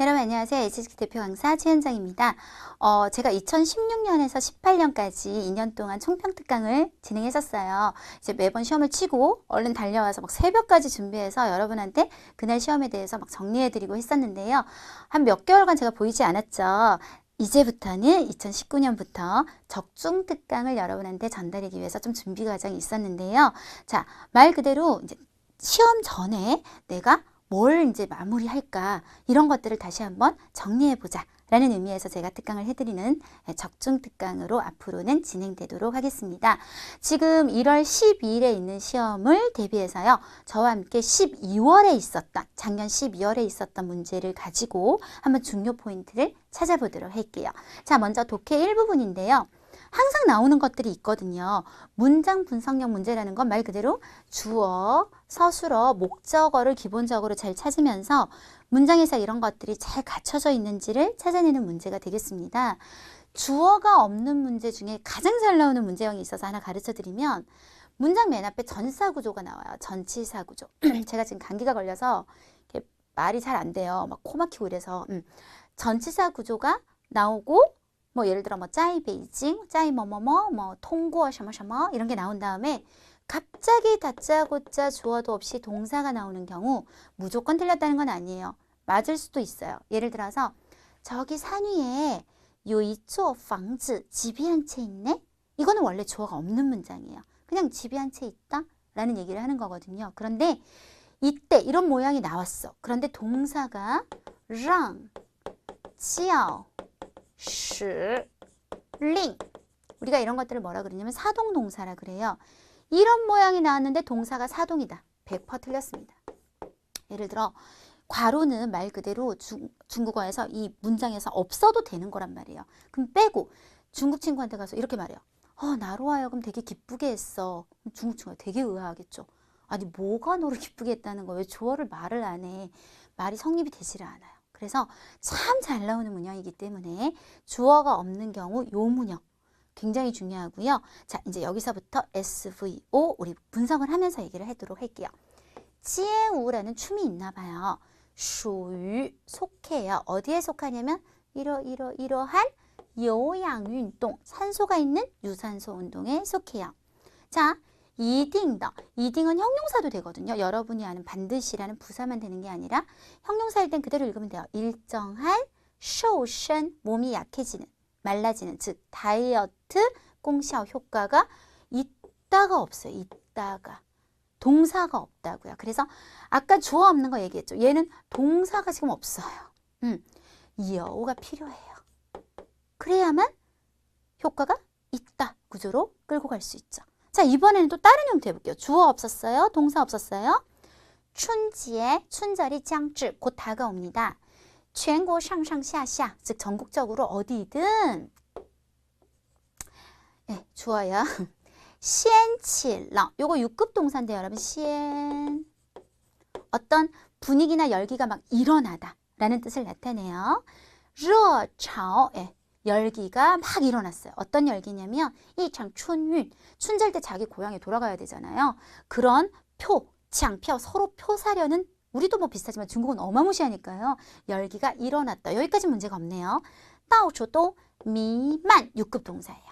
여러분 안녕하세요. HSK 대표 강사 최현정입니다. 제가 2016년에서 18년까지 2년 동안 총평특강을 진행했었어요. 이제 매번 시험을 치고 얼른 달려와서 막 새벽까지 준비해서 여러분한테 그날 시험에 대해서 막 정리해드리고 했었는데요. 한 몇 개월간 제가 보이지 않았죠. 이제부터는 2019년부터 적중특강을 여러분한테 전달하기 위해서 좀 준비 과정이 있었는데요. 자, 말 그대로 이제 시험 전에 내가 뭘 이제 마무리할까 이런 것들을 다시 한번 정리해 보자 라는 의미에서 제가 특강을 해드리는 적중 특강으로 앞으로는 진행되도록 하겠습니다. 지금 1월 12일에 있는 시험을 대비해서요. 저와 함께 12월에 있었던 작년 12월에 있었던 문제를 가지고 한번 중요 포인트를 찾아보도록 할게요. 자, 먼저 독해 1부분인데요. 항상 나오는 것들이 있거든요. 문장 분석력 문제라는 건 말 그대로 주어, 서술어, 목적어를 기본적으로 잘 찾으면서 문장에서 이런 것들이 잘 갖춰져 있는지를 찾아내는 문제가 되겠습니다. 주어가 없는 문제 중에 가장 잘 나오는 문제형이 있어서 하나 가르쳐 드리면 문장 맨 앞에 전사구조가 나와요. 전치사구조. 제가 지금 감기가 걸려서 말이 잘 안 돼요. 막 코 막히고 이래서 전치사구조가 나오고 뭐 예를 들어 뭐 짜이 베이징, 짜이 뭐뭐뭐, 뭐 통구어 샤머샤머 이런 게 나온 다음에 갑자기 다짜고짜 주어도 없이 동사가 나오는 경우 무조건 틀렸다는 건 아니에요. 맞을 수도 있어요. 예를 들어서 저기 산 위에 요이조 방즈 집이 한 채 있네? 이거는 원래 주어가 없는 문장이에요. 그냥 집이 한 채 있다? 라는 얘기를 하는 거거든요. 그런데 이때 이런 모양이 나왔어. 그런데 동사가 랑, 지ao, 시, 링 우리가 이런 것들을 뭐라 그러냐면 사동동사라 그래요. 이런 모양이 나왔는데 동사가 사동이다. 100% 틀렸습니다. 예를 들어 괄호는 말 그대로 중국어에서 이 문장에서 없어도 되는 거란 말이에요. 그럼 빼고 중국 친구한테 가서 이렇게 말해요. 나로 하여금 되게 기쁘게 했어. 중국 친구가 되게 의아하겠죠. 아니 뭐가 너를 기쁘게 했다는 거야. 왜 주어를 말을 안 해. 말이 성립이 되지를 않아요. 그래서 참 잘 나오는 문형이기 때문에 주어가 없는 경우 요 문형 굉장히 중요하고요. 자, 이제 여기서부터 SVO 우리 분석을 하면서 얘기를 하도록 할게요. 찌에우라는 춤이 있나 봐요.属于 속해요. 어디에 속하냐면 이러한 요양运动 산소가 있는 유산소 운동에 속해요. 자, 이딩더. 이딩은 형용사도 되거든요. 여러분이 아는 반드시라는 부사만 되는 게 아니라 형용사일 땐 그대로 읽으면 돼요. 일정한 瘦身 몸이 약해지는, 말라지는, 즉 다이어트功效 효과가 있다가 없어요. 있다가. 동사가 없다고요. 그래서 아까 주어 없는 거 얘기했죠. 얘는 동사가 지금 없어요. 여우가 필요해요. 그래야만 효과가 있다 구조로 끌고 갈 수 있죠. 자, 이번에는 또 다른 형태 해볼게요. 주어 없었어요. 동사 없었어요. 춘지에 춘절이 짱즈 곧 다가옵니다. 全国上上下下 즉 전국적으로 어디든 네, 주어요. 掀起了 요거 6급 동사인데 여러분 掀 어떤 분위기나 열기가 막 일어나다 라는 뜻을 나타내요. 热潮 예, 열기가 막 일어났어요. 어떤 열기냐면 이창 춘윈 춘절 때 자기 고향에 돌아가야 되잖아요. 그런 장표 서로 표 사려는 우리도 뭐 비슷하지만 중국은 어마무시하니까요. 열기가 일어났다. 여기까지 문제가 없네요. 到处都 미만 6급 동사예요.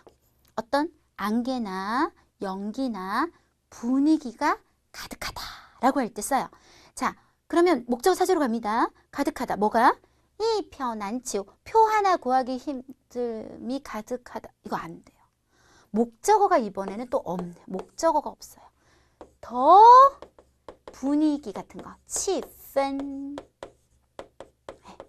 어떤 안개나 연기나 분위기가 가득하다라고 할 때 써요. 자, 그러면 목적어 사조로 갑니다. 가득하다. 뭐가? 이 편안치요. 표 하나 구하기 힘듦이 가득하다. 이거 안 돼요. 목적어가 이번에는 또 없네. 목적어가 없어요. 더 분위기 같은 거. 치氛.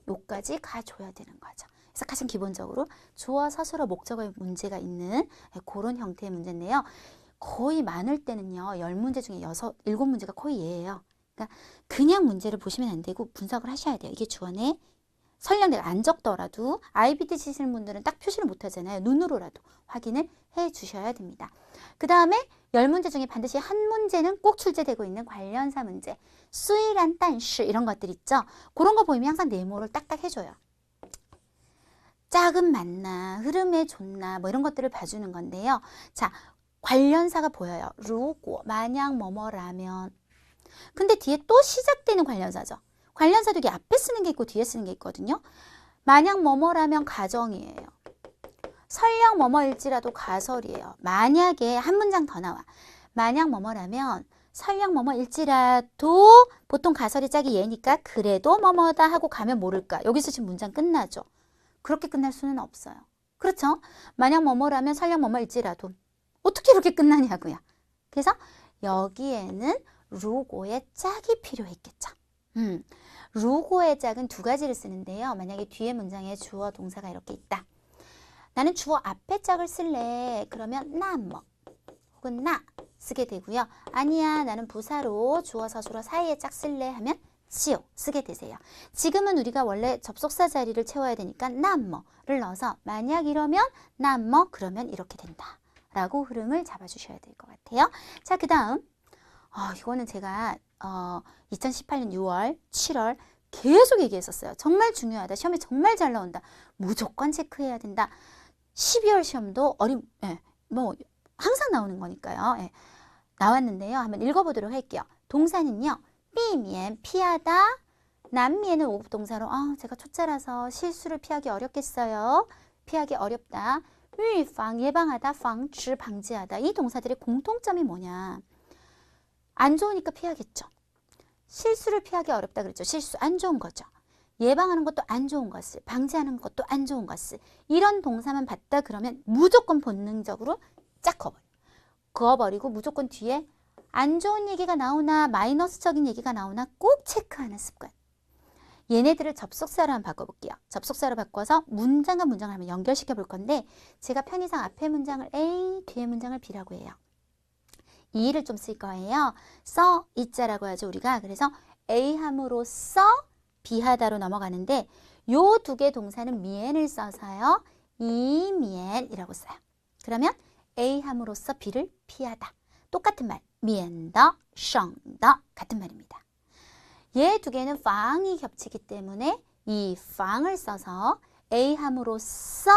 요까지 가줘야 되는 거죠. 그래서 가장 기본적으로 주어, 서술어, 목적어의 문제가 있는 그런 형태의 문제인데요. 거의 많을 때는요. 10문제 중에 7문제가 거의 얘예요. 그러니까 그냥 문제를 보시면 안 되고 분석을 하셔야 돼요. 이게 주어네. 설령 내가 안 적더라도 IBT 치시는 분들은 딱 표시를 못 하잖아요. 눈으로라도 확인을 해 주셔야 됩니다. 그 다음에 10문제 중에 반드시 한 문제는 꼭 출제되고 있는 관련사 문제. 수이란 단시 이런 것들 있죠. 그런 거 보이면 항상 네모를 딱딱 해줘요. 짝은 맞나, 흐름에 좋나 뭐 이런 것들을 봐주는 건데요. 자, 관련사가 보여요. 루고 만약 뭐뭐라면 근데 뒤에 또 시작되는 관련사죠. 관련사도 이게 앞에 쓰는 게 있고 뒤에 쓰는 게 있거든요. 만약 뭐뭐라면 가정이에요. 설령 뭐뭐일지라도 가설이에요. 만약에 한 문장 더 나와. 만약 뭐뭐라면 설령 뭐뭐일지라도 보통 가설이 짝이 얘니까 그래도 뭐뭐다 하고 가면 모를까. 여기서 지금 문장 끝나죠. 그렇게 끝날 수는 없어요. 그렇죠? 만약 뭐뭐라면 설령 뭐뭐일지라도 어떻게 이렇게 끝나냐고요. 그래서 여기에는 루고의 짝이 필요했겠죠. 루고의 짝은 두 가지를 쓰는데요. 만약에 뒤에 문장에 주어 동사가 이렇게 있다. 나는 주어 앞에 짝을 쓸래. 그러면 나뭐 혹은 나 쓰게 되고요. 아니야, 나는 부사로 주어 서술어 사이에 짝 쓸래 하면 지오 쓰게 되세요. 지금은 우리가 원래 접속사 자리를 채워야 되니까 나뭐를 넣어서 만약 이러면 나뭐 그러면 이렇게 된다 라고 흐름을 잡아주셔야 될 것 같아요. 자, 그 다음 이거는 제가 2018년 6월, 7월 계속 얘기했었어요. 정말 중요하다. 시험에 정말 잘 나온다. 무조건 체크해야 된다. 12월 시험도 항상 나오는 거니까요. 나왔는데요. 한번 읽어보도록 할게요. 동사는요.避免, 피하다. 난미에는 오브 동사로 제가 초짜라서 실수를 피하기 어렵겠어요. 피하기 어렵다. 위방, 예방하다. 방치, 방지하다. 이 동사들의 공통점이 뭐냐. 안 좋으니까 피하겠죠. 실수를 피하기 어렵다 그랬죠. 실수 안 좋은 거죠. 예방하는 것도 안 좋은 것을, 방지하는 것도 안 좋은 것을. 이런 동사만 봤다 그러면 무조건 본능적으로 쫙 그어버리고 무조건 뒤에 안 좋은 얘기가 나오나 마이너스적인 얘기가 나오나 꼭 체크하는 습관. 얘네들을 접속사로 한번 바꿔볼게요. 접속사로 바꿔서 문장과 문장을 한번 연결시켜 볼 건데 제가 편의상 앞에 문장을 A, 뒤에 문장을 B라고 해요. 이를 좀 쓸 거예요. 써 있자라고 하죠 우리가. 그래서 A 함으로써 B 하다로 넘어가는데 요 두 개 동사는 미엔을 써서요. 이미엔이라고 써요. 그러면 A 함으로써 B를 피하다. 똑같은 말. 미엔더, 셩더 같은 말입니다. 얘 두 개는 방이 겹치기 때문에 이 방을 써서 A 함으로써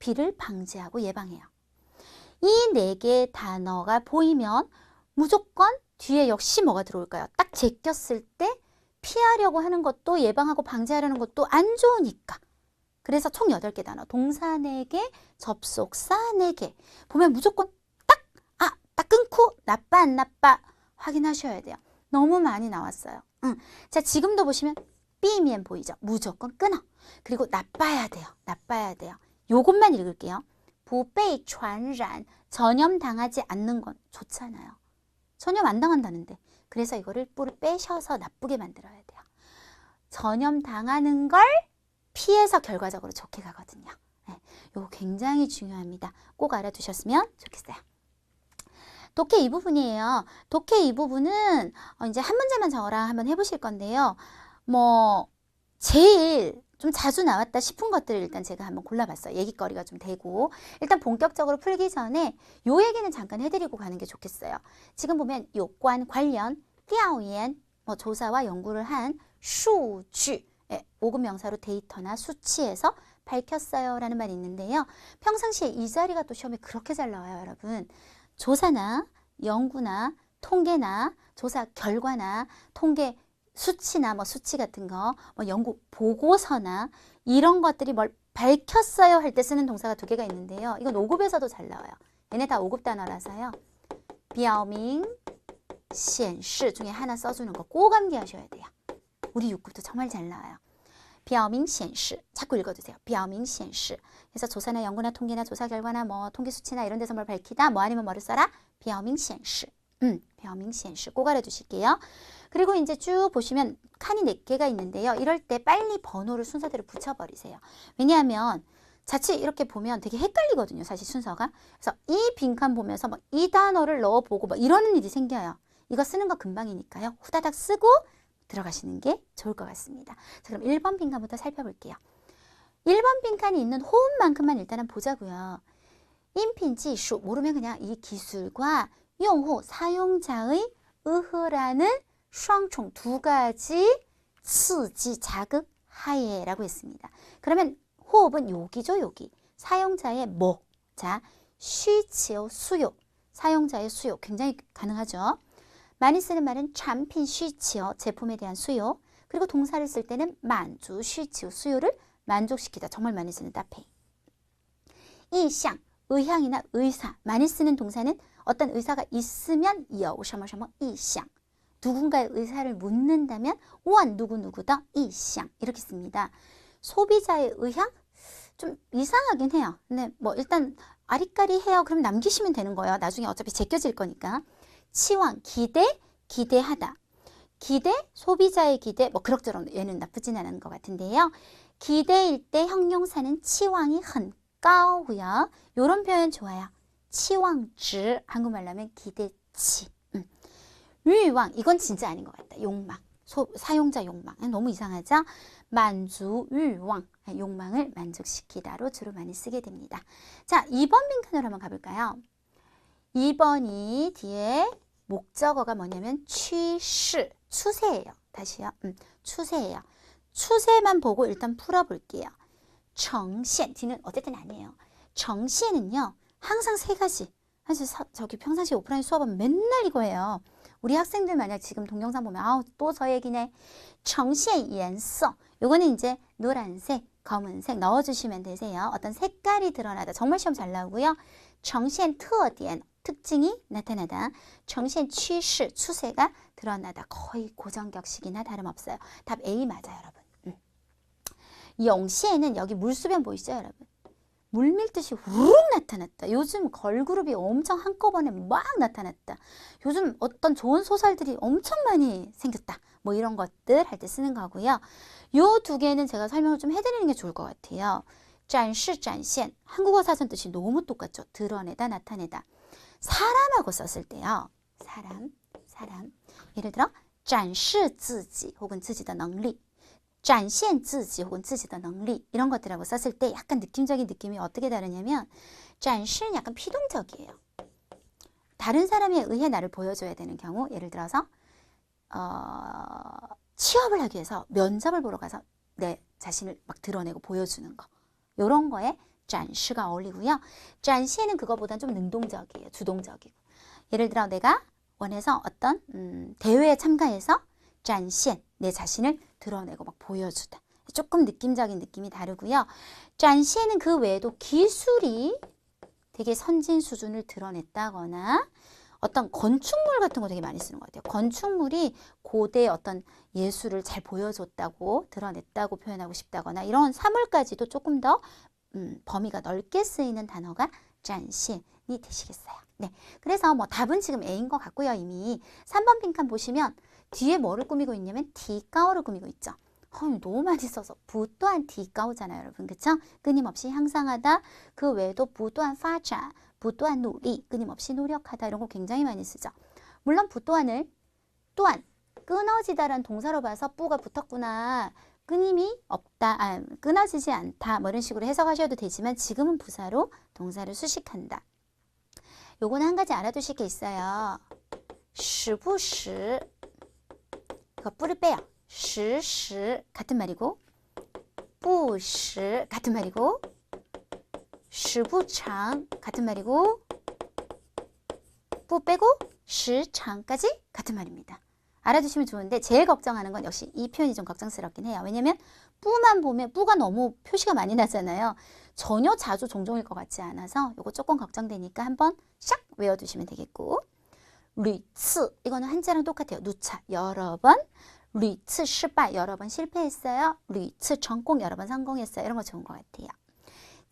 B를 방지하고 예방해요. 이 네 개의 단어가 보이면 무조건 뒤에 역시 뭐가 들어올까요? 딱 제꼈을 때 피하려고 하는 것도 예방하고 방지하려는 것도 안 좋으니까. 그래서 총 8개 단어. 동사 4개, 접속사 4개. 보면 무조건 딱 끊고 나빠 안 나빠 확인하셔야 돼요. 너무 많이 나왔어요. 자, 지금도 보시면 B면 보이죠? 무조건 끊어. 그리고 나빠야 돼요. 나빠야 돼요. 요것만 읽을게요. 不被传染, 전염당하지 않는 건 좋잖아요. 전염 안 당한다는데. 그래서 이거를 뿔을 빼셔서 나쁘게 만들어야 돼요. 전염당하는 걸 피해서 결과적으로 좋게 가거든요. 이거 굉장히 중요합니다. 꼭 알아두셨으면 좋겠어요. 독해 이 부분이에요. 독해 이 부분은 이제 한 문제만 적어라 한번 해보실 건데요. 제일 좀 자주 나왔다 싶은 것들을 일단 제가 한번 골라봤어요. 얘기거리가 좀 되고. 일단 본격적으로 풀기 전에 요 얘기는 잠깐 해드리고 가는 게 좋겠어요. 지금 보면 요관, 관련, 띠아오옌, 조사와 연구를 한 수주, 5급 명사로 데이터나 수치에서 밝혔어요 라는 말이 있는데요. 평상시에 이 자리가 또 시험에 그렇게 잘 나와요, 여러분. 조사나 연구나 통계나 조사 결과나 통계 수치나 수치 같은 거, 연구 보고서나 이런 것들이 뭘 밝혔어요 할 때 쓰는 동사가 2개가 있는데요. 이건 5급에서도 잘 나와요. 얘네 다 5급 단어라서요. 表明, 显示 중에 하나 써주는 거 꼭 암기하셔야 돼요. 우리 6급도 정말 잘 나와요. 表明显示 자꾸 읽어주세요. 表明显示 그래서 조사나 연구나 통계나 조사 결과나 통계 수치나 이런 데서 뭘 밝히다 아니면 뭐를 써라? 表明显示 表明显示꼭 알아두실게요. 그리고 이제 쭉 보시면 칸이 4개가 있는데요. 이럴 때 빨리 번호를 순서대로 붙여버리세요. 왜냐하면 자칫 이렇게 보면 되게 헷갈리거든요. 사실 순서가. 그래서 이 빈칸 보면서 이 단어를 넣어보고 이러는 일이 생겨요. 이거 쓰는 거 금방이니까요. 후다닥 쓰고 들어가시는 게 좋을 것 같습니다. 자, 그럼 1번 빈칸부터 살펴볼게요. 1번 빈칸이 있는 호흡만큼만 일단은 보자고요. 인핀지수 모르면 그냥 이 기술과 용호 사용자의 의흐라는 双총 2가지刺激 자극 하에라고 했습니다. 그러면 호흡은 여기죠, 여기. 사용자의 뭐? 자, 쉬치요, 수요. 사용자의 수요 굉장히 가능하죠. 많이 쓰는 말은产品需求, 제품에 대한 수요. 그리고 동사를 쓸 때는 만주, 쉬치우, 수요를 만족시키다. 정말 많이 쓰는 따페이. 이상, 의향이나 의사. 많이 쓰는 동사는 어떤 의사가 있으면 여, 셔머셔머, 이상. 누군가의 의사를 묻는다면 원, 누구누구다, 이상. 이렇게 씁니다. 소비자의 의향? 좀 이상하긴 해요. 근데 뭐 일단 아리까리해요. 그럼 남기시면 되는 거예요. 나중에 어차피 제껴질 거니까. 치왕, 기대, 기대하다. 기대, 소비자의 기대, 뭐 그럭저럭 얘는 나쁘진 않은 것 같은데요. 기대일 때 형용사는 치왕이 한高요. 요런 표현 좋아요. 치왕值, 한국말로 하면 기대치. 유왕, 이건 진짜 아닌 것 같다. 욕망, 사용자 욕망. 너무 이상하죠? 만주, 유왕, 욕망을 만족시키다로 주로 많이 쓰게 됩니다. 자, 2번 빈칸으로 한번 가볼까요? 2번이 뒤에 목적어가 뭐냐면 취시, 추세예요. 다시요. 추세예요. 추세만 보고 일단 풀어볼게요. 정시엔, 뒤는 어쨌든 아니에요. 정시엔은요, 항상 세 가지. 사실 저기 평상시 오프라인 수업은 맨날 이거 해요. 우리 학생들 만약 지금 동영상 보면 아우 또 저 얘기네. 정시엔颜色. 요거는 이제 노란색, 검은색 넣어주시면 되세요. 어떤 색깔이 드러나다. 정말 시험 잘 나오고요. 정시엔 特点, 특징이 나타나다. 정시엔趋势, 추세가 드러나다. 거의 고정격식이나 다름없어요. 답 A 맞아요, 여러분. 영시에는 여기 물수변 보이시죠, 여러분? 물 밀듯이 우르륵 나타났다. 요즘 걸그룹이 엄청 한꺼번에 막 나타났다. 요즘 어떤 좋은 소설들이 엄청 많이 생겼다. 뭐 이런 것들 할 때 쓰는 거고요. 요 두 개는 제가 설명을 좀 해드리는 게 좋을 것 같아요. 展示, 展现. 한국어 사전 뜻이 너무 똑같죠. 드러내다, 나타내다. 사람하고 썼을 때요. 사람. 예를 들어 展示自己 혹은 自己的能力. 展现自己 혹은 自己的能力 이런 것들하고 썼을 때 약간 느낌적인 느낌이 어떻게 다르냐면 展示는 약간 피동적이에요. 다른 사람에 의해 나를 보여줘야 되는 경우 예를 들어서 취업을 하기 위해서 면접을 보러 가서 내 자신을 막 드러내고 보여주는 거 이런 거에 展示가 어울리고요. 展现는 그거보다는 좀 능동적이에요. 주동적이고. 예를 들어 내가 원해서 어떤 대회에 참가해서 展现, 내 자신을 드러내고 막 보여주다. 조금 느낌적인 느낌이 다르고요. 展现는 그 외에도 기술이 되게 선진 수준을 드러냈다거나 어떤 건축물 같은 거 되게 많이 쓰는 것 같아요. 건축물이 고대 어떤 예술을 잘 보여줬다고 드러냈다고 표현하고 싶다거나 이런 사물까지도 조금 더 범위가 넓게 쓰이는 단어가 展现이 되시겠어요. 네, 그래서 뭐 답은 지금 A인 것 같고요. 이미 3번 빈칸 보시면 뒤에 뭐를 꾸미고 있냐면 디까오를 꾸미고 있죠. 너무 많이 써서 부 또한 디까오잖아요, 여러분. 그쵸? 끊임없이 향상하다. 그 외에도 부 또한 파자, 부 또한努力, 끊임없이 노력하다. 이런 거 굉장히 많이 쓰죠. 물론 부 또한을 또한 끊어지다라는 동사로 봐서 뿌가 붙었구나. 끊임이 없다, 끊어지지 않다. 뭐 이런 식으로 해석하셔도 되지만 지금은 부사로 동사를 수식한다. 요거는 한 가지 알아두실 게 있어요. 时不时 이거 뿌를 빼요. 时时 같은 말이고 不时 같은 말이고 时不长 같은 말이고 不 빼고 时长까지 같은 말입니다. 알아두시면 좋은데 제일 걱정하는 건 역시 이 표현이 좀 걱정스럽긴 해요. 왜냐면 뿌만 보면 뿌가 너무 표시가 많이 나잖아요. 전혀 자주 종종일 것 같지 않아서 이거 조금 걱정되니까 한번 샥 외워두시면 되겠고 屡次 이거는 한자랑 똑같아요. 누차 여러 번 屡次失败 여러 번 실패했어요. 屡次成功 여러 번 성공했어요. 이런 거 좋은 것 같아요.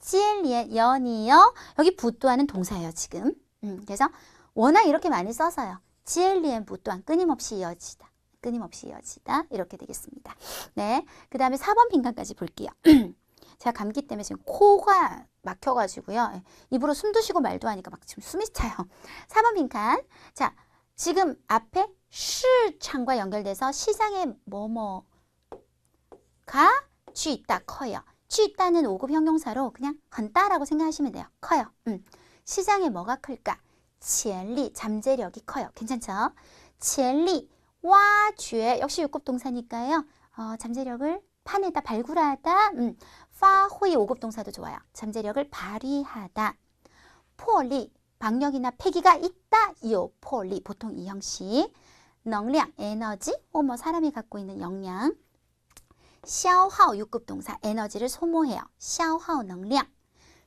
接连 연이어 여기 부또하는 동사예요. 지금 그래서 워낙 이렇게 많이 써서요. 接连 부또한 끊임없이 이어지다. 끊임없이 이어지다. 이렇게 되겠습니다. 네, 그 다음에 4번 빈칸까지 볼게요. 제가 감기 때문에 지금 코가 막혀가지고요. 입으로 숨도 쉬고 말도 하니까 막 지금 숨이 차요. 4번 빈칸. 자, 지금 앞에 시장과 연결돼서 시장에 뭐뭐가 쥐있다, 커요. 쥐있다는 5급 형용사로 그냥 헌다라고 생각하시면 돼요. 커요. 시장에 뭐가 클까? 潜力, 잠재력이 커요. 괜찮죠? 潜力, 挖掘, 역시 6급 동사니까요. 잠재력을 파내다, 발굴하다. 发挥 5급 동사도 좋아요. 잠재력을 발휘하다. 魄力, 박력이나 패기가 있다. 有魄力, 보통 이 형식. 能量, 에너지, 뭐 사람이 갖고 있는 역량. 消耗 6급 동사 에너지를 소모해요. 消耗能量.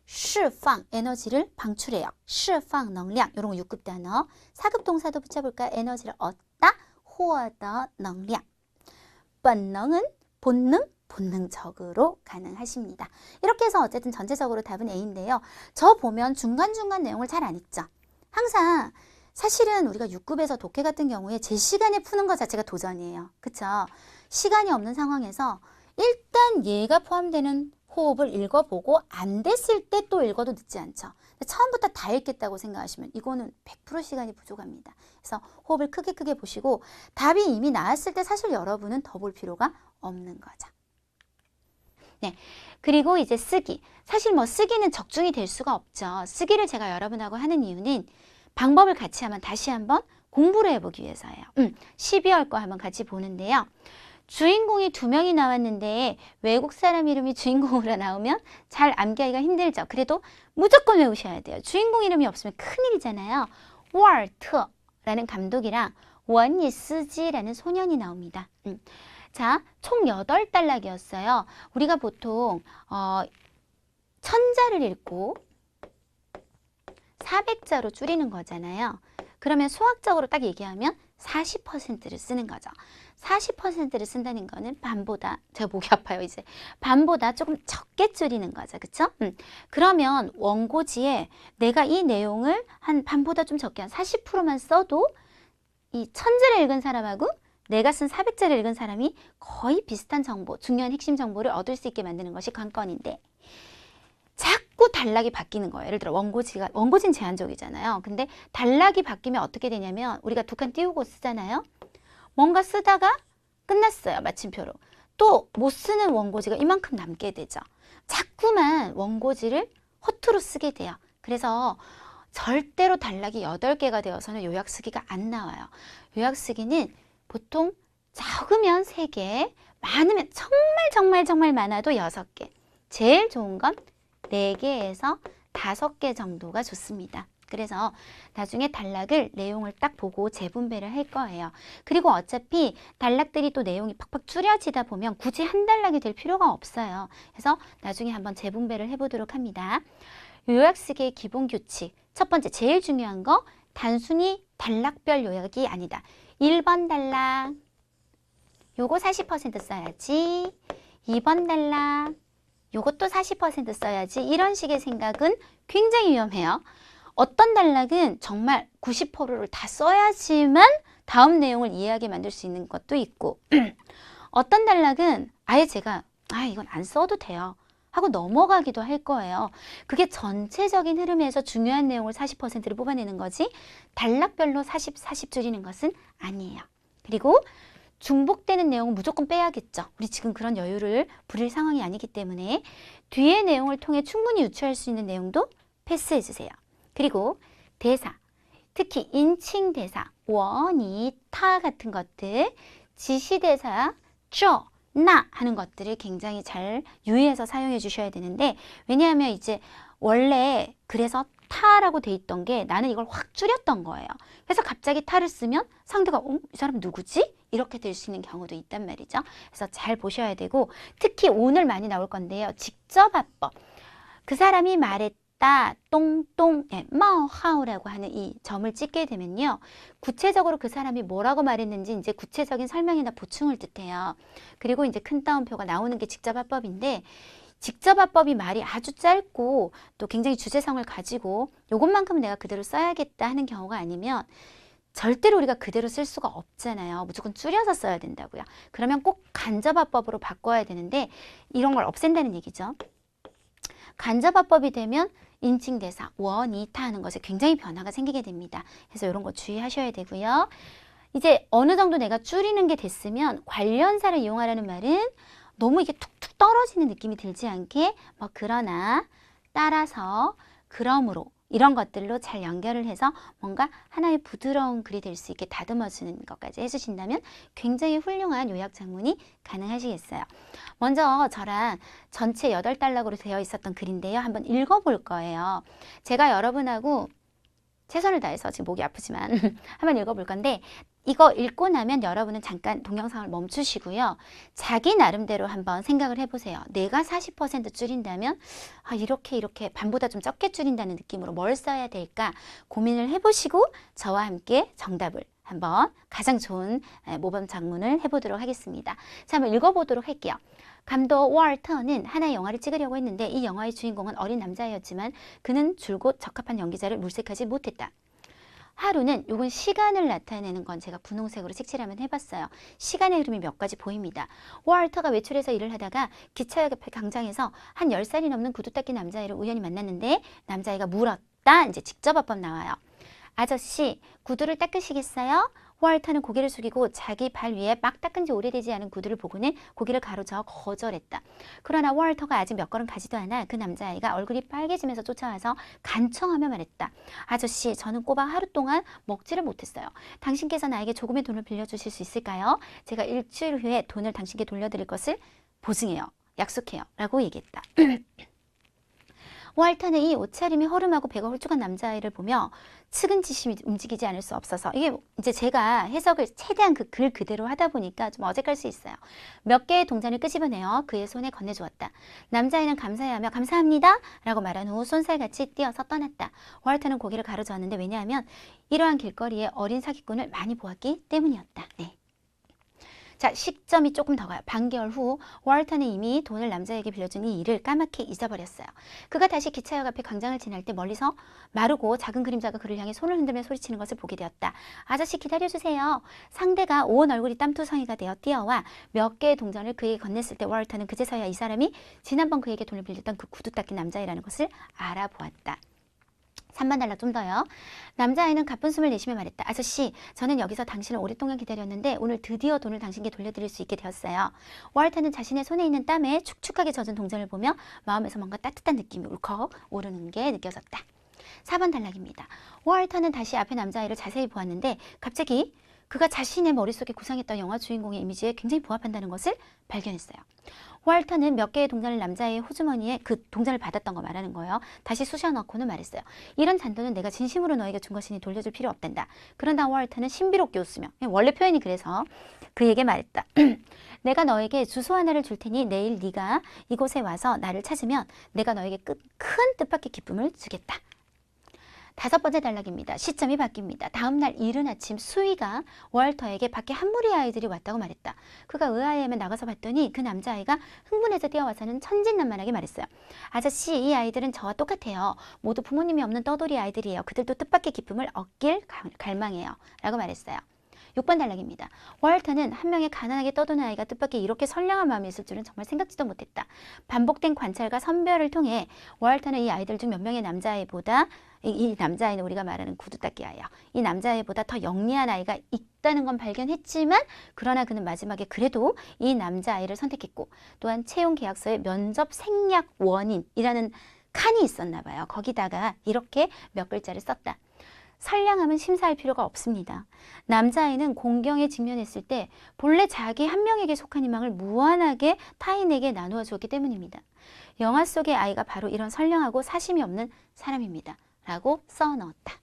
释放 에너지를 방출해요. 释放能量 이런 거 6급 단어. 4급 동사도 붙여볼까요? 에너지를 얻다. 获得能量. 本能은 본능, 본능적으로 가능하십니다. 이렇게 해서 어쨌든 전체적으로 답은 A인데요. 저 보면 중간중간 내용을 잘 안 읽죠. 항상 사실은 우리가 6급에서 독해 같은 경우에 제 시간에 푸는 것 자체가 도전이에요. 그쵸? 시간이 없는 상황에서 일단 얘가 포함되는 호흡을 읽어보고 안 됐을 때 또 읽어도 늦지 않죠. 처음부터 다 읽겠다고 생각하시면 이거는 100% 시간이 부족합니다. 그래서 호흡을 크게 보시고 답이 이미 나왔을 때 사실 여러분은 더 볼 필요가 없는 거죠. 네, 그리고 이제 쓰기. 사실 뭐 쓰기는 적중이 될 수가 없죠. 쓰기를 제가 여러분하고 하는 이유는 방법을 같이 하면 다시 한번 공부를 해보기 위해서예요. 12월 거 한번 같이 보는데요. 주인공이 2명이 나왔는데 외국 사람 이름이 주인공으로 나오면 잘 암기하기가 힘들죠. 그래도 무조건 외우셔야 돼요. 주인공 이름이 없으면 큰일이잖아요. 월트라는 감독이랑 원니스지라는 소년이 나옵니다. 자, 총 8단락이었어요. 우리가 보통 1000자를 읽고 400자로 줄이는 거잖아요. 그러면 수학적으로 딱 얘기하면 40%를 쓰는 거죠. 40%를 쓴다는 거는 반보다, 제가 목이 아파요 이제, 반보다 조금 적게 줄이는 거죠. 그쵸? 그러면 원고지에 내가 이 내용을 한 반보다 좀 적게 한 40%만 써도 이 1000자를 읽은 사람하고 내가 쓴 400자를 읽은 사람이 거의 비슷한 정보, 중요한 핵심 정보를 얻을 수 있게 만드는 것이 관건인데 자꾸 단락이 바뀌는 거예요. 예를 들어 원고지는 제한적이잖아요. 근데 단락이 바뀌면 어떻게 되냐면 우리가 2칸 띄우고 쓰잖아요. 뭔가 쓰다가 끝났어요. 마침표로. 또 못 쓰는 원고지가 이만큼 남게 되죠. 자꾸만 원고지를 허투루 쓰게 돼요. 그래서 절대로 단락이 8개가 되어서는 요약 쓰기가 안 나와요. 요약 쓰기는 보통 적으면 3개, 많으면 정말 많아도 6개. 제일 좋은 건 4개에서 5개 정도가 좋습니다. 그래서 나중에 단락을 내용을 딱 보고 재분배를 할 거예요. 그리고 어차피 단락들이 또 내용이 팍팍 줄여지다 보면 굳이 한 단락이 될 필요가 없어요. 그래서 나중에 한번 재분배를 해보도록 합니다. 요약쓰기의 기본 규칙. 첫 번째, 제일 중요한 거, 단순히 단락별 요약이 아니다. 1번 단락, 요거 40% 써야지. 2번 단락, 요것도 40% 써야지. 이런 식의 생각은 굉장히 위험해요. 어떤 단락은 정말 90%를 다 써야지만 다음 내용을 이해하게 만들 수 있는 것도 있고 어떤 단락은 아예 제가 이건 안 써도 돼요 하고 넘어가기도 할 거예요. 그게 전체적인 흐름에서 중요한 내용을 40%를 뽑아내는 거지 단락별로 40 줄이는 것은 아니에요. 그리고 중복되는 내용은 무조건 빼야겠죠. 우리 지금 그런 여유를 부릴 상황이 아니기 때문에 뒤의 내용을 통해 충분히 유추할 수 있는 내용도 패스해 주세요. 그리고 대사, 특히 인칭 대사, 我,你,他 같은 것들, 지시대사, 这,나 하는 것들을 굉장히 잘 유의해서 사용해 주셔야 되는데 왜냐하면 이제 원래 그래서 타라고 돼 있던 게 나는 이걸 확 줄였던 거예요. 그래서 갑자기 타를 쓰면 상대가 이 사람 누구지? 이렇게 될 수 있는 경우도 있단 말이죠. 그래서 잘 보셔야 되고 특히 오늘 많이 나올 건데요. 직접 화법. 그 사람이 말했다. 똥똥, 마오하오라고 하는 이 점을 찍게 되면요. 구체적으로 그 사람이 뭐라고 말했는지 이제 구체적인 설명이나 보충을 뜻해요. 그리고 이제 큰 따옴표가 나오는 게 직접 화법인데 직접 화법이 말이 아주 짧고 또 굉장히 주제성을 가지고 요것만큼 내가 그대로 써야겠다 하는 경우가 아니면 절대로 우리가 그대로 쓸 수가 없잖아요. 무조건 줄여서 써야 된다고요. 그러면 꼭 간접화법으로 바꿔야 되는데 이런 걸 없앤다는 얘기죠. 간접화법이 되면 인칭대사, 我,你,他 하는 것에 굉장히 변화가 생기게 됩니다. 그래서 이런 거 주의하셔야 되고요. 이제 어느 정도 내가 줄이는 게 됐으면 관련사를 이용하라는 말은 너무 이게 툭툭 떨어지는 느낌이 들지 않게 뭐 그러나, 따라서, 그러므로 이런 것들로 잘 연결을 해서 뭔가 하나의 부드러운 글이 될 수 있게 다듬어주는 것까지 해주신다면 굉장히 훌륭한 요약 작문이 가능하시겠어요. 먼저 저랑 전체 8단락으로 되어 있었던 글인데요. 한번 읽어볼 거예요. 제가 여러분하고 최선을 다해서 지금 목이 아프지만 한번 읽어볼 건데 이거 읽고 나면 여러분은 잠깐 동영상을 멈추시고요. 자기 나름대로 한번 생각을 해보세요. 내가 40% 줄인다면 이렇게 반보다 좀 적게 줄인다는 느낌으로 뭘 써야 될까 고민을 해보시고 저와 함께 정답을 한번 가장 좋은 모범 작문을 해보도록 하겠습니다. 자, 한번 읽어보도록 할게요. 감독 월터는 하나의 영화를 찍으려고 했는데 이 영화의 주인공은 어린 남자였지만 그는 줄곧 적합한 연기자를 물색하지 못했다. 하루는 요건 시간을 나타내는 건 제가 분홍색으로 색칠하면 해봤어요. 시간의 흐름이 몇 가지 보입니다. 월터가 외출해서 일을 하다가 기차역 옆에 광장에서 한 10살이 넘는 구두 닦기 남자애를 우연히 만났는데 남자애가 물었다. 이제 직접어법 나와요. 아저씨, 구두를 닦으시겠어요? 월터는 고개를 숙이고 자기 발 위에 막 닦은 지 오래되지 않은 구두를 보고는 고개를 가로저어 거절했다. 그러나 월터가 아직 몇 걸음 가지도 않아 그 남자아이가 얼굴이 빨개지면서 쫓아와서 간청하며 말했다. 아저씨, 저는 꼬박 하루 동안 먹지를 못했어요. 당신께서 나에게 조금의 돈을 빌려주실 수 있을까요? 제가 일주일 후에 돈을 당신께 돌려드릴 것을 보증해요. 약속해요. 라고 얘기했다. 월터는 이 옷차림이 허름하고 배가 홀쭉한 남자아이를 보며 측은지심이 움직이지 않을 수 없어서 이게 이제 제가 해석을 최대한 그 글 그대로 하다 보니까 좀 어색할 수 있어요. 몇 개의 동전을 끄집어내어 그의 손에 건네주었다. 남자아이는 감사해하며 감사합니다 라고 말한 후 쏜살같이 뛰어서 떠났다. 월터는 고개를 가로저었는데 왜냐하면 이러한 길거리에 어린 사기꾼을 많이 보았기 때문이었다. 네. 자, 시점이 조금 더 가요. 반개월 후 월터는 이미 돈을 남자에게 빌려준 이 일을 까맣게 잊어버렸어요. 그가 다시 기차역 앞에 광장을 지날 때 멀리서 마르고 작은 그림자가 그를 향해 손을 흔들며 소리치는 것을 보게 되었다. 아저씨 기다려주세요. 상대가 온 얼굴이 땀투성이가 되어 뛰어와 몇 개의 동전을 그에게 건넸을 때 월터는 그제서야 이 사람이 지난번 그에게 돈을 빌렸던 그 구두 닦인 남자애라는 것을 알아보았다. 3번 단락 좀 더요. 남자아이는 가쁜 숨을 내쉬며 말했다. 아저씨, 저는 여기서 당신을 오랫동안 기다렸는데 오늘 드디어 돈을 당신께 돌려드릴 수 있게 되었어요. 월터는 자신의 손에 있는 땀에 축축하게 젖은 동전을 보며 마음에서 뭔가 따뜻한 느낌이 울컥 오르는 게 느껴졌다. 4번 단락입니다. 월터는 다시 앞에 남자아이를 자세히 보았는데 갑자기 그가 자신의 머릿속에 구상했던 영화 주인공의 이미지에 굉장히 부합한다는 것을 발견했어요. 월터는 몇 개의 동전을 남자의 호주머니에 그 동전을 받았던 거 말하는 거예요. 다시 쑤셔 넣고는 말했어요. 이런 잔돈은 내가 진심으로 너에게 준 것이니 돌려줄 필요 없단다. 그런다 월터는 신비롭게 웃으며 원래 표현이 그래서 그에게 말했다. 내가 너에게 주소 하나를 줄 테니 내일 네가 이곳에 와서 나를 찾으면 내가 너에게 큰 뜻밖의 기쁨을 주겠다. 5번째 단락입니다. 시점이 바뀝니다. 다음 날 이른 아침 수희가 월터에게 밖에 한 무리의 아이들이 왔다고 말했다. 그가 의아해하며 나가서 봤더니 그 남자아이가 흥분해서 뛰어와서는 천진난만하게 말했어요. 아저씨, 이 아이들은 저와 똑같아요. 모두 부모님이 없는 떠돌이 아이들이에요. 그들도 뜻밖의 기쁨을 얻길 갈망해요. 라고 말했어요. 6번 단락입니다. 월터는 한 명의 가난하게 떠도는 아이가 뜻밖의 이렇게 선량한 마음이 있을 줄은 정말 생각지도 못했다. 반복된 관찰과 선별을 통해 월터는 이 아이들 중 몇 명의 남자아이보다 이 남자아이는 우리가 말하는 구두 닦기 아이야. 이 남자아이보다 더 영리한 아이가 있다는 건 발견했지만 그러나 그는 마지막에 그래도 이 남자아이를 선택했고 또한 채용 계약서에 면접 생략 원인이라는 칸이 있었나 봐요. 거기다가 이렇게 몇 글자를 썼다. 선량함은 심사할 필요가 없습니다. 남자아이는 공경에 직면했을 때 본래 자기 한 명에게 속한 희망을 무한하게 타인에게 나누어 주었기 때문입니다. 영화 속의 아이가 바로 이런 선량하고 사심이 없는 사람입니다. 라고 써 넣었다.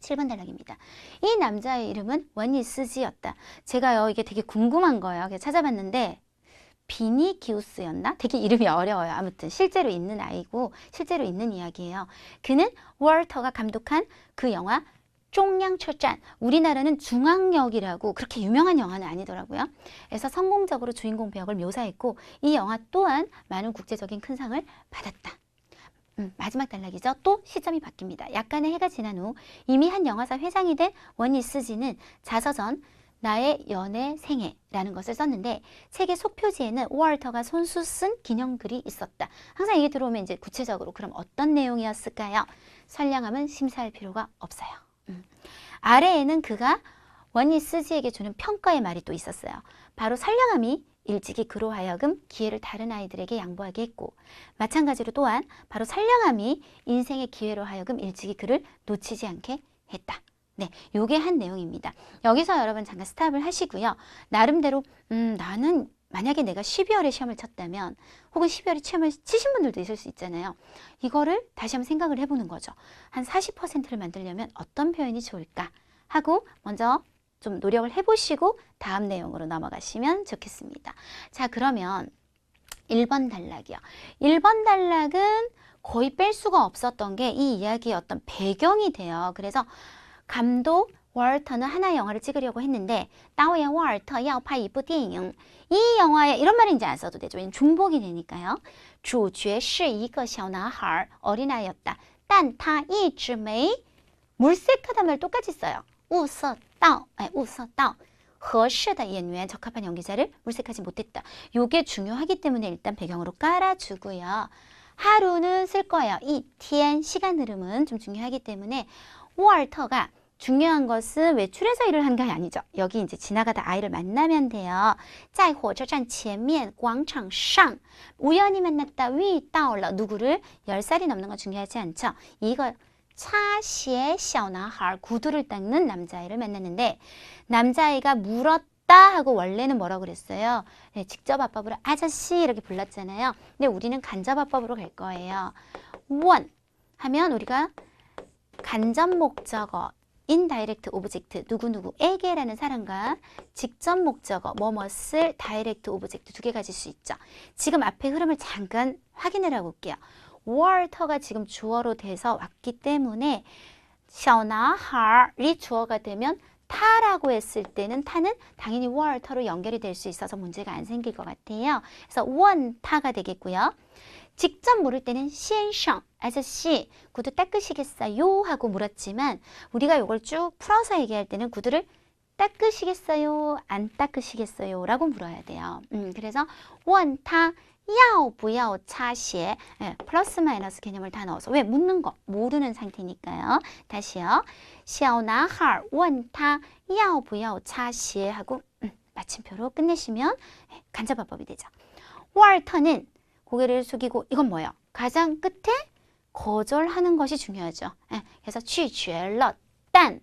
7번 단락입니다. 이 남자의 이름은 원니스지였다. 제가요 이게 되게 궁금한 거예요. 그래서 찾아봤는데 비니기우스였나? 되게 이름이 어려워요. 아무튼 실제로 있는 아이고 실제로 있는 이야기예요. 그는 월터가 감독한 그 영화 쫑양철짠, 우리나라는 중앙역이라고 그렇게 유명한 영화는 아니더라고요. 그래서 성공적으로 주인공 배역을 묘사했고 이 영화 또한 많은 국제적인 큰 상을 받았다. 마지막 단락이죠. 또 시점이 바뀝니다. 약간의 해가 지난 후 이미 한 영화사 회장이 된 원니스지는 자서전 나의 연애 생애라는 것을 썼는데 책의 속표지에는 월터가 손수 쓴 기념글이 있었다. 항상 이게 들어오면 이제 구체적으로 그럼 어떤 내용이었을까요? 선량함은 심사할 필요가 없어요. 아래에는 그가 원니스지에게 주는 평가의 말이 또 있었어요. 바로 선량함이 일찍이 그로 하여금 기회를 다른 아이들에게 양보하게 했고 마찬가지로 또한 바로 선량함이 인생의 기회로 하여금 일찍이 그를 놓치지 않게 했다. 네, 요게 한 내용입니다. 여기서 여러분 잠깐 스탑을 하시고요. 나름대로 나는 만약에 내가 12월에 시험을 쳤다면 혹은 12월에 시험을 치신 분들도 있을 수 있잖아요. 이거를 다시 한번 생각을 해보는 거죠. 한 40%를 만들려면 어떤 표현이 좋을까 하고 먼저 좀 노력을 해보시고 다음 내용으로 넘어가시면 좋겠습니다. 자, 그러면 1번 단락이요. 1번 단락은 거의 뺄 수가 없었던 게 이 이야기의 어떤 배경이 돼요. 그래서 감독 월터는 하나의 영화를 찍으려고 했는데 导演 월터 要拍一部电影. 이 영화에 이런 말은 이제 안 써도 되죠. 왜냐면 중복이 되니까요. 主角是一个小男孩 어린아이였다. 但他一直没 물색하다 말 똑같이 써요. 物色到物色到合适的演员 적합한 연기자를 물색하지 못했다. 요게 중요하기 때문에 일단 배경으로 깔아주고요. 하루는 쓸 거예요. 이天 시간 흐름은 좀 중요하기 때문에 월터가 중요한 것은 외출해서 일을 한 게 아니죠. 여기 이제 지나가다 아이를 만나면 돼요. 在火车站前面广场上 우연히 만났다. 遇到了 누구를 10살이 넘는 건 중요하지 않죠. 이거 擦鞋小男孩 구두를 닦는 남자아이를 만났는데 남자아이가 물었다 하고 원래는 뭐라고 그랬어요? 네, 직접 아빠부로 아저씨 이렇게 불렀잖아요. 근데 우리는 간접 아빠부로 갈 거예요. 원 하면 우리가 간접 목적어 indirect object 누구누구에게라는 사람과 직접 목적어 뭐뭇을 direct object 두 개 가질 수 있죠. 지금 앞에 흐름을 잠깐 확인을 하고 올게요. 월터가 지금 주어로 돼서 왔기 때문에 小男孩이 주어가 되면 타라고 했을 때는 타는 당연히 월터로 연결이 될 수 있어서 문제가 안 생길 것 같아요. 그래서 원타가 되겠고요. 직접 물을 때는 先生 아저씨 구두 닦으시겠어요? 하고 물었지만 우리가 이걸 쭉 풀어서 얘기할 때는 구두를 닦으시겠어요? 안 닦으시겠어요? 라고 물어야 돼요. 그래서 원타 要不要擦鞋 플러스 마이너스 개념을 다 넣어서 왜 묻는 거 모르는 상태니까요. 다시요. 小男孩问他要不要擦鞋 하고 마침표로 끝내시면 간접화법이 되죠. 월터는 고개를 숙이고 이건 뭐예요? 가장 끝에 거절하는 것이 중요하죠. 그래서 拒绝了但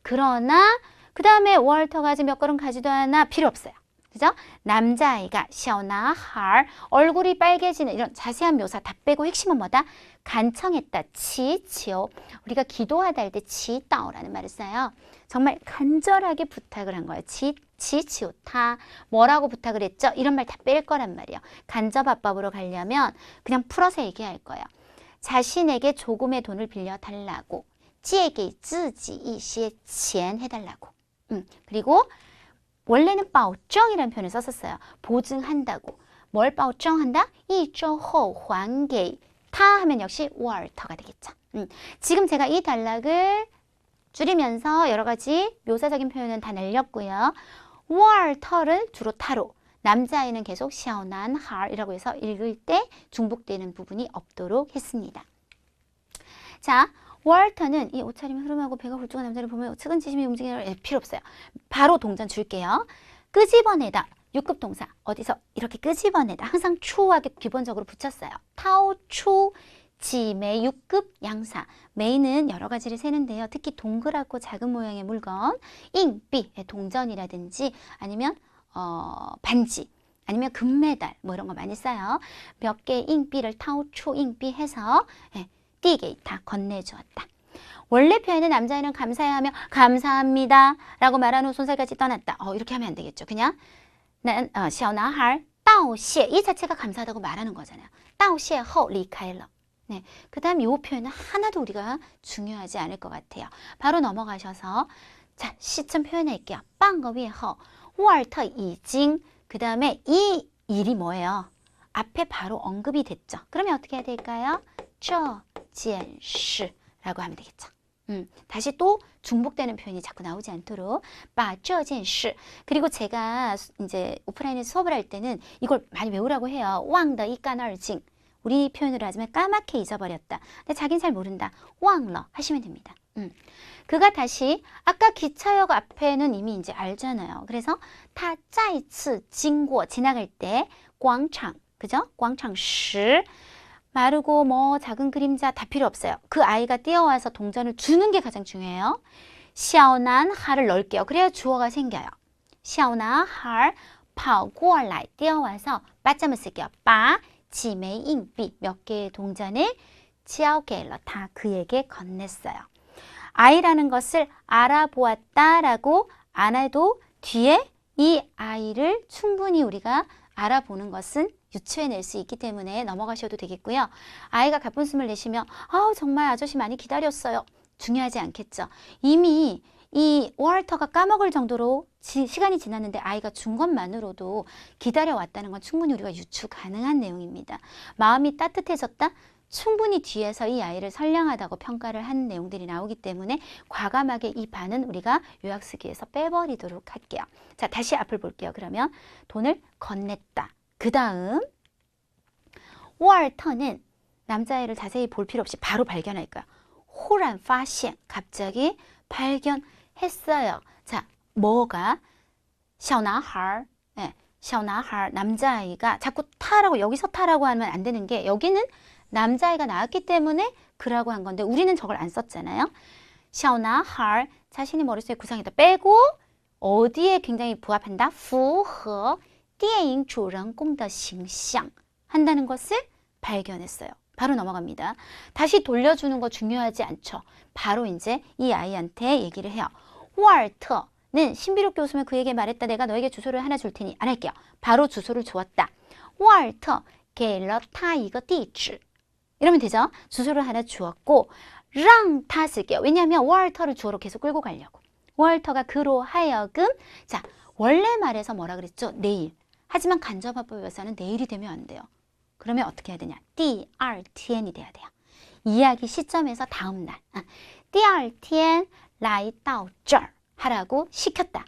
그러나 그 다음에 월터가 아직 몇 걸음 가지도 않아 필요 없어요. 그죠? 남자아이가 小男孩 얼굴이 빨개지는 이런 자세한 묘사 다 빼고 핵심은 뭐다? 간청했다. 祈求 우리가 기도하다 할 때 祈祷라는 말을 써요. 정말 간절하게 부탁을 한 거예요. 祈求타 뭐라고 부탁을 했죠? 이런 말 다 뺄 거란 말이에요. 간접화법으로 가려면 그냥 풀어서 얘기할 거예요. 자신에게 조금의 돈을 빌려달라고 借给自己一些钱 해달라고. 그리고 원래는 保证이라는 표현을 썼었어요. 보증한다고. 뭘 保证한다? 一周后还给他 하면 역시 월터가 되겠죠. 지금 제가 이 단락을 줄이면서 여러 가지 묘사적인 표현은 다 날렸고요. 월터를 주로 타로, 남자아이는 계속 小男孩이라고 해서 읽을 때 중복되는 부분이 없도록 했습니다. 자, 월터는 이 옷차림 흐름하고 배가 홀쭉한 남자를 보면 측은지심이 움직이는 필요 없어요. 바로 동전 줄게요. 끄집어내다. 6급 동사. 어디서 이렇게 끄집어내다. 항상 추하게 기본적으로 붙였어요. 타오추 지메 6급 양사. 메이는 여러 가지를 세는데요. 특히 동그랗고 작은 모양의 물건. 잉비 동전이라든지 아니면 반지. 아니면 금메달 뭐 이런 거 많이 써요. 몇 개의 잉비를 타오추 잉비 해서 띠게 다 건네주었다. 원래 표현은 남자애는 감사해하며 감사합니다 라고 말한 후 손살까지 떠났다. 이렇게 하면 안 되겠죠. 그냥 난 小男孩道谢 이 자체가 감사하다고 말하는 거잖아요. 道谢后离开了. 네, 그 다음 이 표현은 하나도 우리가 중요하지 않을 것 같아요. 바로 넘어가셔서 자 시점 표현할게요. 半个月后 월터 이징 그 다음에 이 일이 뭐예요? 앞에 바로 언급이 됐죠. 그러면 어떻게 해야 될까요? 这件事라고 하면 되겠죠. 다시 또 중복되는 표현이 자꾸 나오지 않도록 把这件事 그리고 제가 이제 오프라인에서 수업을 할 때는 이걸 많이 외우라고 해요. 忘得一干二净 우리 표현으로 하자면 까맣게 잊어버렸다. 근데 자긴 잘 모른다. 忘了 하시면 됩니다. 그가 다시 아까 기차역 앞에는 이미 이제 알잖아요. 그래서 他再次经过 지나갈 때 广场 그죠? 广场时 마르고 뭐 작은 그림자 다 필요 없어요. 그 아이가 뛰어와서 동전을 주는 게 가장 중요해요. 小男孩를 넣을게요. 그래야 주어가 생겨요. 小男孩跑过来 뛰어와서 빠점을 쓸게요. 把几枚硬币 몇 개의 동전을 交给了他 그에게 건넸어요. 아이라는 것을 알아보았다라고 안 해도 뒤에 이 아이를 충분히 우리가 알아보는 것은 유추해낼 수 있기 때문에 넘어가셔도 되겠고요. 아이가 가뿐숨을 내쉬며 정말 아저씨 많이 기다렸어요. 중요하지 않겠죠. 이미 이 월터가 까먹을 정도로 시간이 지났는데 아이가 준 것만으로도 기다려왔다는 건 충분히 우리가 유추 가능한 내용입니다. 마음이 따뜻해졌다? 충분히 뒤에서 이 아이를 선량하다고 평가를 한 내용들이 나오기 때문에 과감하게 이 반은 우리가 요약 쓰기에서 빼버리도록 할게요. 자, 다시 앞을 볼게요. 그러면 돈을 건넸다. 그 다음 월터는 남자애를 자세히 볼 필요 없이 바로 발견할 거야. 호란 파시엔, 갑자기 발견했어요. 자, 뭐가? 小男孩, 네, 小男孩, 남자아이가 자꾸 타라고 여기서 타라고 하면 안 되는 게 여기는 남자아이가 나왔기 때문에 그라고 한 건데 우리는 저걸 안 썼잖아요. 小男孩, 자신이 머릿속에 구상했다. 빼고 어디에 굉장히 부합한다? 符合电影主人公的形象 한다는 것을 발견했어요. 바로 넘어갑니다. 다시 돌려주는 거 중요하지 않죠. 바로 이제 이 아이한테 얘기를 해요. 월터는 신비롭게 웃으며 그에게 말했다. 내가 너에게 주소를 하나 줄 테니 안 할게요. 바로 주소를 주었다. 월터给了他一个地址 이러면 되죠. 주소를 하나 주었고 让他 쓸게요. 왜냐하면 월터를 주어로 계속 끌고 가려고. 월터가 그로 하여금 자 원래 말에서 뭐라 그랬죠? 내일. 하지만 간접화법에서는 내일이 되면 안 돼요. 그러면 어떻게 해야 되냐? 第二天이 돼야 돼요. 이야기 시점에서 다음 날. 第二天来到这儿 하라고 시켰다.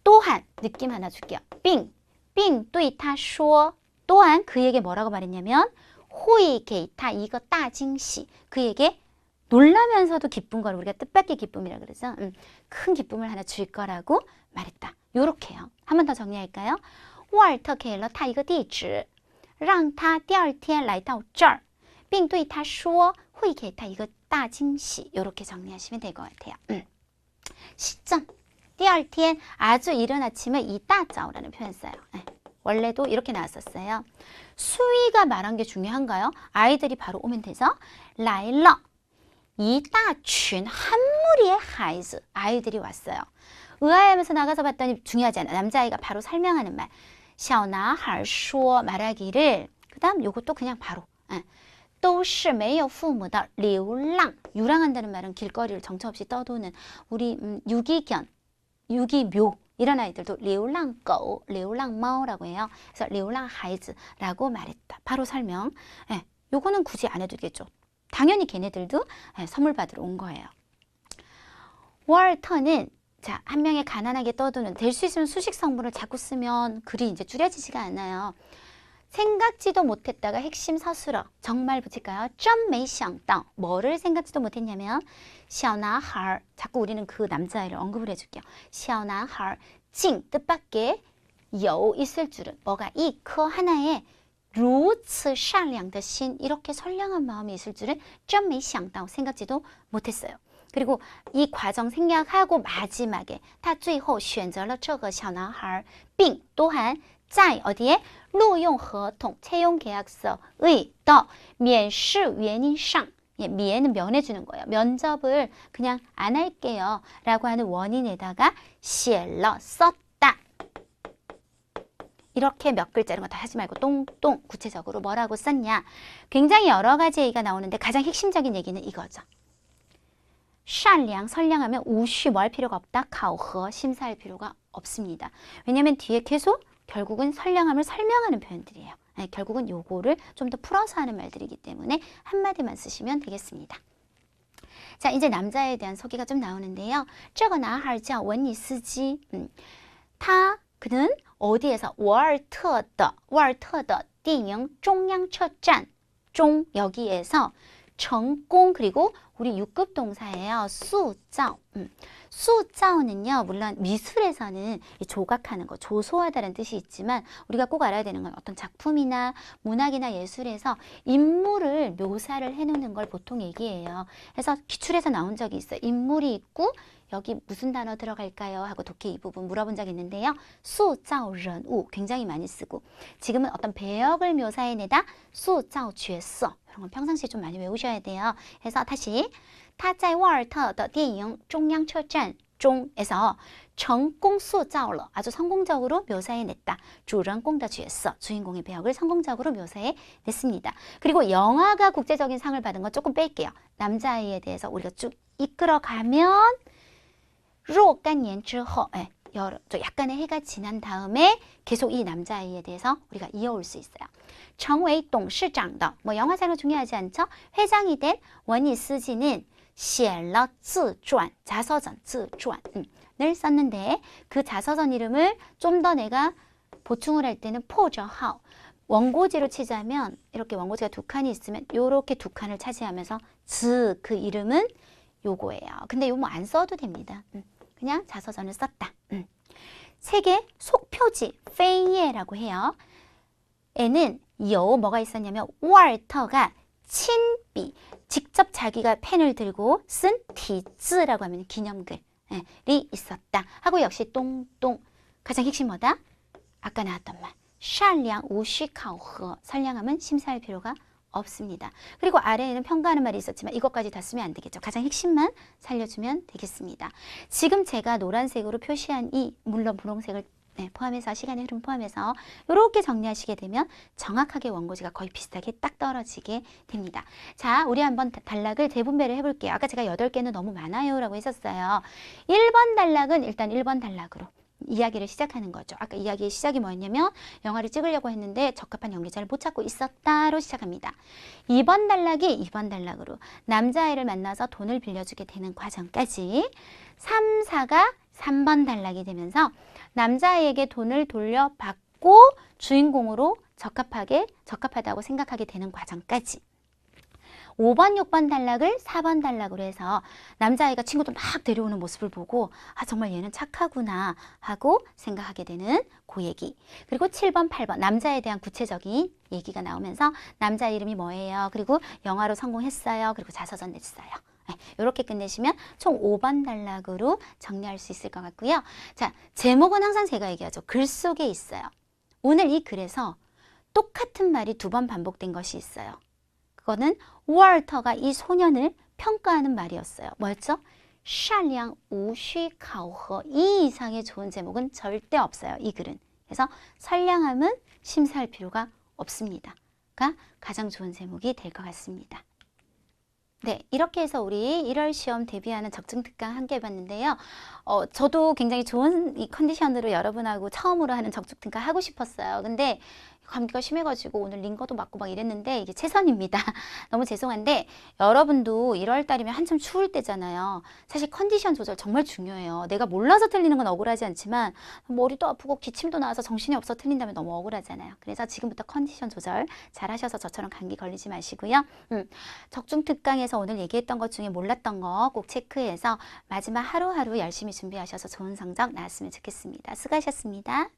또한 느낌 하나 줄게요. 并对他说 또한 그에게 뭐라고 말했냐면 会给他一个大惊喜 그에게 놀라면서도 기쁜 걸 우리가 뜻밖의 기쁨이라 그러죠. 큰 기쁨을 하나 줄 거라고 말했다. 요렇게요. 한 번 더 정리할까요? 沃尔特给了他一个地址让他第二天来到这儿并对他说会给他一个大惊喜 이렇게 정리하시면 될 것 같아요. 시점 第二天 아주 이른 아침을 一大早라는 표현 써요. 원래도 이렇게 나왔었어요. 수위가 말한 게 중요한가요? 아이들이 바로 오면 되죠. 来了一大群한 무리의 孩子 아이들이 왔어요. 의아해하면서 나가서 봤더니 중요하지 않아. 남자아이가 바로 설명하는 말. 小男孩说 말하기를 그 다음 요것도 그냥 바로 都是没有父母的流浪 유랑한다는 말은 길거리를 정처없이 떠도는 우리 유기견, 유기묘 이런 아이들도 流浪狗, 流浪猫라고 해요. 그래서 流浪孩子라고 말했다. 바로 설명. 요거는 굳이 안 해도 되겠죠. 당연히 걔네들도 선물 받으러 온 거예요. 월터는 자, 한 명의 가난하게 떠도는 될 수 있으면 수식 성분을 자꾸 쓰면 글이 이제 줄여지지가 않아요. 생각지도 못했다가 핵심 서술어 정말 붙일까요? 真没想到 뭐를 생각지도 못했냐면 小男孩 자꾸 우리는 그 남자아이를 언급을 해줄게요. 小男孩 징 뜻밖의 여 있을 줄은 뭐가 이 그 하나에 如此善良的心 이렇게 선량한 마음이 있을 줄은 真没想到 생각지도 못했어요. 그리고 이 과정 생략하고 마지막에 他最后选择了这个小男孩并 또한 在 어디에 录用合同 채용 계약서의 더 免试原因上 免은 면해주는 거예요. 면접을 그냥 안 할게요 라고 하는 원인에다가 写了 썼다. 이렇게 몇 글자는 거 다 하지 말고 똥똥 구체적으로 뭐라고 썼냐. 굉장히 여러 가지 얘기가 나오는데 가장 핵심적인 얘기는 이거죠. 善良, 선량하면 우쉬 뭐 할 필요가 없다. 考核, 심사할 필요가 없습니다. 왜냐면 뒤에 계속 결국은 선량함을 설명하는 표현들이에요. 결국은 요거를 좀 더 풀어서 하는 말들이기 때문에 한마디만 쓰시면 되겠습니다. 자, 이제 남자에 대한 소개가 좀 나오는데요. 这个男孩叫文尼斯基. 그는 어디에서 沃尔特的电影中央车站 종 여기에서成功 그리고 우리 6급 동사예요. 수자오. 수자오는요. 물론 미술에서는 조각하는 거, 조소하다는 뜻이 있지만 우리가 꼭 알아야 되는 건 어떤 작품이나 문학이나 예술에서 인물을 묘사를 해놓는 걸 보통 얘기해요. 그래서 기출에서 나온 적이 있어요. 인물이 있고 여기 무슨 단어 들어갈까요? 하고 독해 이 부분 물어본 적이 있는데요. 수자오人物 굉장히 많이 쓰고 지금은 어떤 배역을 묘사해내다 수자오角色 이런 건 평상시에 좀 많이 외우셔야 돼요. 그래서 다시 他在沃尔特的电影中央车站中에서 成功塑造了 아주 성공적으로 묘사해냈다. 主人公的角色 주인공의 배역을 성공적으로 묘사해냈습니다. 그리고 영화가 국제적인 상을 받은 건 조금 뺄게요. 남자아이에 대해서 우리가 쭉 이끌어가면 若干年之后 약간의 해가 지난 다음에 계속 이 남자아이에 대해서 우리가 이어올 수 있어요. 成为董事长的 뭐 영화사로 중요하지 않죠? 회장이 된 원희 스지는 写了自传 자서전 自传 을 썼는데 그 자서전 이름을 좀 더 내가 보충을 할 때는 破折号 원고지로 치자면 이렇게 원고지가 두 칸이 있으면 이렇게 두 칸을 차지하면서 그 이름은 요거예요. 근데 요거 안 써도 됩니다. 그냥 자서전을 썼다. 책의 속표지 扉页라고 해요. 에는 뭐가 있었냐면 월터가 친비 직접 자기가 펜을 들고 쓴 티즈라고 하면 기념글이 있었다. 하고 역시 똥똥 가장 핵심 뭐다? 아까 나왔던 말 善良无需考核 선량함은 심사할 필요가 없습니다. 그리고 아래에는 평가하는 말이 있었지만 이것까지 다 쓰면 안 되겠죠. 가장 핵심만 살려주면 되겠습니다. 지금 제가 노란색으로 표시한 이 물론 분홍색을 포함해서 시간의 흐름 포함해서 이렇게 정리하시게 되면 정확하게 원고지가 거의 비슷하게 딱 떨어지게 됩니다. 자, 우리 한번 단락을 대분배를 해볼게요. 아까 제가 8개는 너무 많아요 라고 했었어요. 1번 단락은 일단 1번 단락으로 이야기를 시작하는 거죠. 아까 이야기의 시작이 뭐였냐면 영화를 찍으려고 했는데 적합한 연기자를 못 찾고 있었다로 시작합니다. 2번 단락이 2번 단락으로 남자아이를 만나서 돈을 빌려주게 되는 과정까지 3, 4가 3번 단락이 되면서 남자아이에게 돈을 돌려받고 주인공으로 적합하다고 생각하게 되는 과정까지 5번, 6번 단락을 4번 단락으로 해서 남자아이가 친구들 막 데려오는 모습을 보고 아 정말 얘는 착하구나 하고 생각하게 되는 그 얘기. 그리고 7번, 8번 남자에 대한 구체적인 얘기가 나오면서 남자 이름이 뭐예요? 그리고 영화로 성공했어요. 그리고 자서전 냈어요. 이렇게 끝내시면 총 5번 단락으로 정리할 수 있을 것 같고요. 자, 제목은 항상 제가 얘기하죠. 글 속에 있어요. 오늘 이 글에서 똑같은 말이 2번 반복된 것이 있어요. 그거는 월터가 이 소년을 평가하는 말이었어요. 뭐였죠? 善良无需考核 이 이상의 좋은 제목은 절대 없어요. 이 글은. 그래서 선량함은 심사할 필요가 없습니다.가 가장 좋은 제목이 될 것 같습니다. 네, 이렇게 해서 우리 1월 시험 대비하는 적중특강 함께 해봤는데요. 저도 굉장히 좋은 이 컨디션으로 여러분하고 처음으로 하는 적중특강 하고 싶었어요. 근데 감기가 심해가지고 오늘 링거도 맞고 막 이랬는데 이게 최선입니다. 너무 죄송한데 여러분도 1월 달이면 한참 추울 때잖아요. 사실 컨디션 조절 정말 중요해요. 내가 몰라서 틀리는 건 억울하지 않지만 머리도 아프고 기침도 나와서 정신이 없어 틀린다면 너무 억울하잖아요. 그래서 지금부터 컨디션 조절 잘 하셔서 저처럼 감기 걸리지 마시고요. 적중특강에서 오늘 얘기했던 것 중에 몰랐던 거 꼭 체크해서 마지막 하루하루 열심히 준비하셔서 좋은 성적 나왔으면 좋겠습니다. 수고하셨습니다.